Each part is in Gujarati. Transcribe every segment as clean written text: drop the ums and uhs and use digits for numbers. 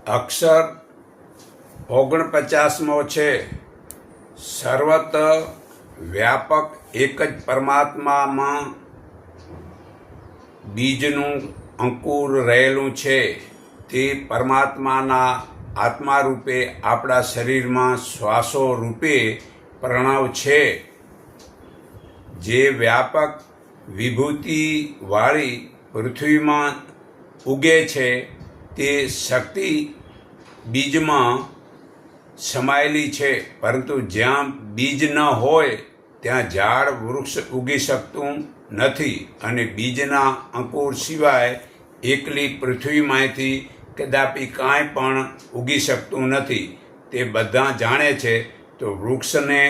અક્ષર 49મો છે। સર્વત વ્યાપક એક જ પરમાત્મામાં બીજનું અંકુર રહેલું છે। તે પરમાત્માના આત્મા રૂપે આપણા શરીરમાં શ્વાસો રૂપે પ્રણવ છે। જે વ્યાપક વિભૂતિવાળી પૃથ્વીમાં ઉગે છે તે શક્તિ બીજમાં સમાયેલી છે, પરંતુ જ્યાં બીજ ન હોય ત્યાં ઝાડ વૃક્ષ ઉગી શકતું નથી, અને બીજના અંકુર સિવાય એકલી પૃથ્વીમાંથી કદાપી કાંઈ પણ ઉગી શકતું નથી। તે બધા જાણે છે। તો વૃક્ષને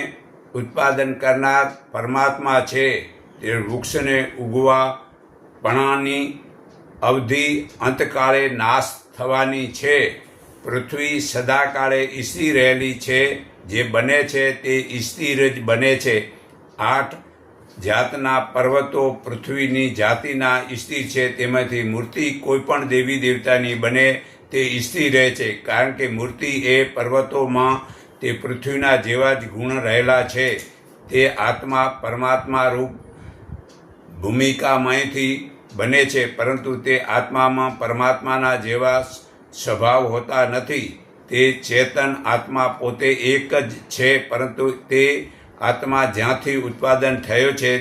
ઉત્પાદન કરનાર પરમાત્મા છે। તે વૃક્ષને ઉગવાપણાની અવધિ અંતકાળે નાશ થવાની છે। પૃથ્વી સદાકાળે ઈસતી રહેલી છે। જે બને છે તે ઈસ્તિર જ બને છે। 8 જાતના પર્વતો પૃથ્વીની જાતિના ઈસ્તિર છે। તેમાંથી મૂર્તિ કોઈપણ દેવી દેવતાની બને તે ઈસ્તી રહે છે, કારણ કે મૂર્તિ એ પર્વતોમાં તે પૃથ્વીના જેવા જ ગુણ રહેલા છે। તે આત્મા પરમાત્મા રૂપ ભૂમિકામાંથી બને છે, પરંતુ તે આત્મામાં પરમાત્માના જેવા સ્વભાવ હોતા નથી। તે ચેતન આત્મા પોતે એક જ છે, પરંતુ તે આત્મા જ્યાંથી ઉત્પાદન થયો છે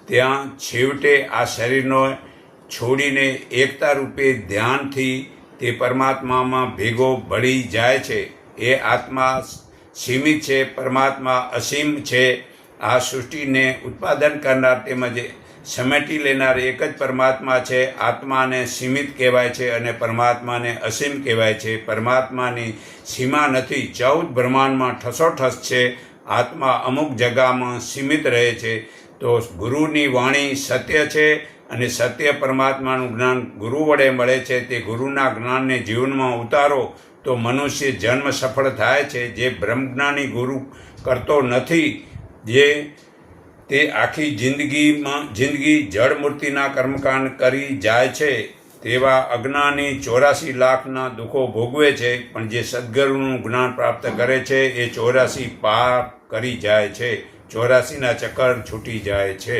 ત્યાં છેવટે આ શરીરનો છોડીને એકતા રૂપે ધ્યાનથી તે પરમાત્મામાં ભેગો ભળી જાય છે। એ આત્મા સીમિત છે, પરમાત્મા અસીમ છે। આ સૃષ્ટિને ઉત્પાદન કરનાર તેમજ સમેટી લેનાર એક જ પરમાત્મા છે। આત્માને સીમિત કહેવાય છે અને પરમાત્માને અસીમ કહેવાય છે। પરમાત્માની સીમા નથી, 14 બ્રહ્માંડમાં ઠસોઠસ છે। આત્મા અમુક જગામાં સીમિત રહે છે। તો ગુરુની વાણી સત્ય છે, અને સત્ય પરમાત્માનું જ્ઞાન ગુરુ વડે મળે છે। તે ગુરુના જ્ઞાનને જીવનમાં ઉતારો તો મનુષ્ય જન્મ સફળ થાય છે। જે બ્રહ્મજ્ઞાની ગુરુ કરતો નથી, તે આખી જિંદગી જળ મૂર્તિના કર્મકાંડ કરી જાય છે, તેવા અજ્ઞાની 84 લાખના દુઃખો ભોગવે છે। પણ જે સદ્ગુરુનું જ્ઞાન પ્રાપ્ત કરે છે એ 84 પાર કરી જાય છે, 84ના ચક્કર છૂટી જાય છે।